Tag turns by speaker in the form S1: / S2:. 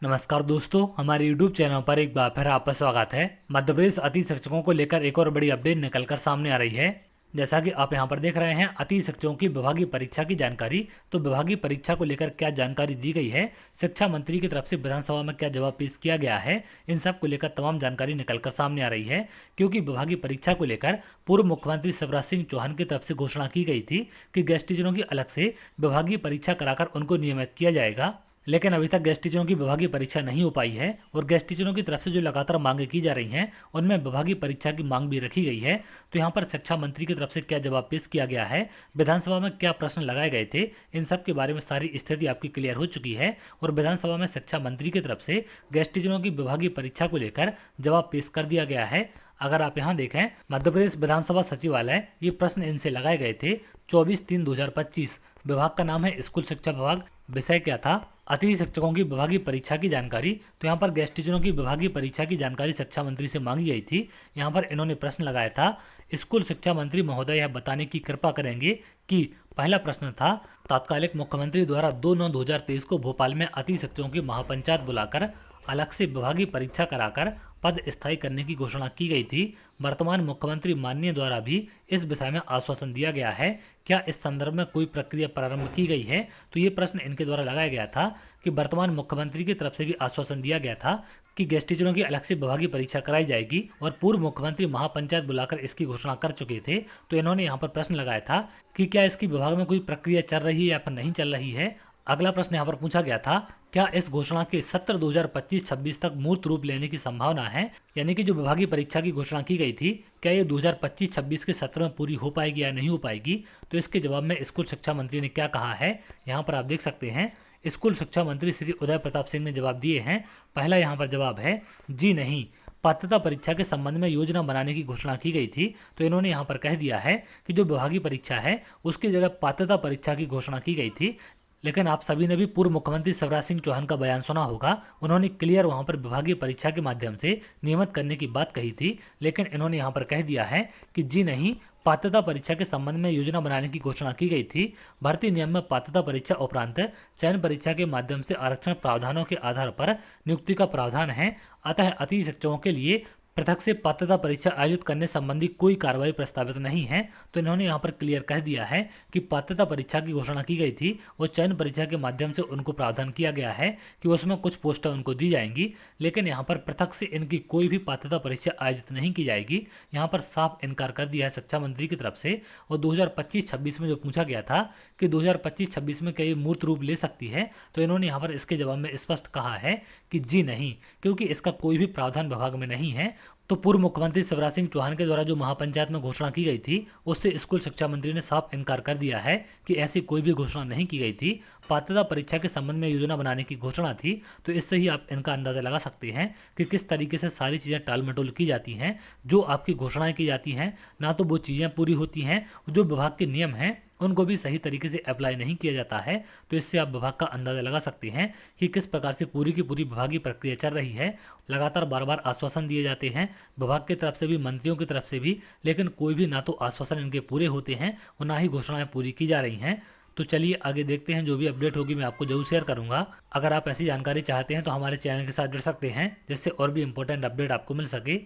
S1: नमस्कार दोस्तों, हमारे YouTube चैनल पर एक बार फिर आपका स्वागत है। मध्य प्रदेश अति शिक्षकों को लेकर एक और बड़ी अपडेट निकलकर सामने आ रही है। जैसा कि आप यहां पर देख रहे हैं, अति शिक्षकों की विभागीय परीक्षा की जानकारी। तो विभागीय परीक्षा को लेकर क्या जानकारी दी गई है, शिक्षा मंत्री की तरफ से विधानसभा में क्या जवाब पेश किया गया है, इन सब को लेकर तमाम जानकारी निकलकर सामने आ रही है। क्योंकि विभागीय परीक्षा को लेकर पूर्व मुख्यमंत्री शिवराज सिंह चौहान की तरफ से घोषणा की गई थी कि गेस्ट टीचरों की अलग से विभागीय परीक्षा कराकर उनको नियमित किया जाएगा। लेकिन अभी तक गेस्ट टीचरों की विभागीय परीक्षा नहीं हो पाई है और गेस्ट टीचरों की तरफ से जो लगातार मांगे की जा रही हैं उनमें विभागीय परीक्षा की मांग भी रखी गई है। तो यहाँ पर शिक्षा मंत्री की तरफ से क्या जवाब पेश किया गया है, विधानसभा में क्या प्रश्न लगाए गए थे, इन सब के बारे में सारी स्थिति आपकी क्लियर हो चुकी है। और विधानसभा में शिक्षा मंत्री की तरफ से गेस्ट टीचरों की विभागीय परीक्षा को लेकर जवाब पेश कर दिया गया है। अगर आप यहाँ देखें, मध्य प्रदेश विधानसभा सचिवालय ये प्रश्न इनसे लगाए गए थे 24/3/2025। विभाग का नाम है स्कूल शिक्षा विभाग। विषय क्या था, अतिथि शिक्षकों की विभागीय परीक्षा की जानकारी। तो यहाँ पर गेस्ट टीचरों की विभागीय परीक्षा की जानकारी शिक्षा मंत्री से मांगी गई थी। यहाँ पर इन्होंने प्रश्न लगाया था, स्कूल शिक्षा मंत्री महोदय यह बताने की कृपा करेंगे कि पहला प्रश्न था, तात्कालिक मुख्यमंत्री द्वारा 2/9/2023 को भोपाल में अतिथि शिक्षकों की महापंचायत बुलाकर अलग से विभागीय परीक्षा कराकर पद स्थायी करने की घोषणा की गई थी। वर्तमान मुख्यमंत्री माननीय द्वारा भी इस विषय में आश्वासन दिया गया है। क्या इस संदर्भ में कोई प्रक्रिया प्रारंभ की गई है? तो ये प्रश्न इनके द्वारा लगाया गया था कि वर्तमान मुख्यमंत्री की तरफ से भी आश्वासन दिया गया था कि गेस्ट टीचरों की अलग से विभागीय परीक्षा कराई जाएगी और पूर्व मुख्यमंत्री महापंचायत बुलाकर इसकी घोषणा कर चुके थे। तो इन्होंने यहाँ पर प्रश्न लगाया था कि क्या इसकी विभाग में कोई प्रक्रिया चल रही है या फिर नहीं चल रही है। अगला प्रश्न यहाँ पर पूछा गया था, क्या इस घोषणा के सत्र 2025-26 तक मूर्त रूप लेने की संभावना है? यानी कि जो विभागीय परीक्षा की घोषणा की गई थी, क्या ये 2025-26 के सत्र में पूरी हो पाएगी या नहीं हो पाएगी? तो इसके जवाब में स्कूल शिक्षा मंत्री ने क्या कहा है, यहाँ पर आप देख सकते हैं। स्कूल शिक्षा मंत्री श्री उदय प्रताप सिंह ने जवाब दिए हैं। पहला यहाँ पर जवाब है जी नहीं, पात्रता परीक्षा के संबंध में योजना बनाने की घोषणा की गई थी। तो इन्होंने यहाँ पर कह दिया है कि जो विभागीय परीक्षा है उसकी जगह पात्रता परीक्षा की घोषणा की गई थी। लेकिन आप सभी ने भी पूर्व मुख्यमंत्री शिवराज सिंह चौहान का बयान सुना होगा। उन्होंने क्लियर वहां पर विभागीय परीक्षा के माध्यम से नियमित करने की बात कही थी। लेकिन इन्होंने यहाँ पर कह दिया है कि जी नहीं, पात्रता परीक्षा के संबंध में योजना बनाने की घोषणा की गई थी। भर्ती नियम में पात्रता परीक्षा उपरांत चयन परीक्षा के माध्यम से आरक्षण प्रावधानों के आधार पर नियुक्ति का प्रावधान है। अतः अतिथि शिक्षकों के लिए पृथक से पात्रता परीक्षा आयोजित करने संबंधी कोई कार्रवाई प्रस्तावित नहीं है। तो इन्होंने यहाँ पर क्लियर कह दिया है कि पात्रता परीक्षा की घोषणा की गई थी और चयन परीक्षा के माध्यम से उनको प्रावधान किया गया है कि उसमें कुछ पोस्टें उनको दी जाएंगी। लेकिन यहाँ पर पृथक से इनकी कोई भी पात्रता परीक्षा आयोजित नहीं की जाएगी। यहाँ पर साफ इनकार कर दिया है शिक्षा मंत्री की तरफ से। और 2025-26 में जो पूछा गया था कि 2025-26 में क्या ये मूर्त रूप ले सकती है, तो इन्होंने यहाँ पर इसके जवाब में स्पष्ट कहा है कि जी नहीं, क्योंकि इसका कोई भी प्रावधान विभाग में नहीं है। तो पूर्व मुख्यमंत्री शिवराज सिंह चौहान के द्वारा जो महापंचायत में घोषणा की गई थी उससे स्कूल शिक्षा मंत्री ने साफ इनकार कर दिया है कि ऐसी कोई भी घोषणा नहीं की गई थी। पात्रता परीक्षा के संबंध में योजना बनाने की घोषणा थी। तो इससे ही आप इनका अंदाजा लगा सकते हैं कि किस तरीके से सारी चीज़ें टाल मटोल की जाती हैं। जो आपकी घोषणाएं की जाती हैं ना तो वो चीज़ें पूरी होती हैं, जो विभाग के नियम हैं उनको भी सही तरीके से अप्लाई नहीं किया जाता है। तो इससे आप विभाग का अंदाजा लगा सकते हैं कि किस प्रकार से पूरी की पूरी विभागीय प्रक्रिया चल रही है। लगातार बार बार आश्वासन दिए जाते हैं विभाग की तरफ से भी, मंत्रियों की तरफ से भी, लेकिन कोई भी ना तो आश्वासन इनके पूरे होते हैं और ना ही घोषणाएं पूरी की जा रही हैं। तो चलिए आगे देखते हैं, जो भी अपडेट होगी मैं आपको जरूर शेयर करूंगा। अगर आप ऐसी जानकारी चाहते हैं तो हमारे चैनल के साथ जुड़ सकते हैं, जिससे और भी इंपॉर्टेंट अपडेट आपको मिल सके।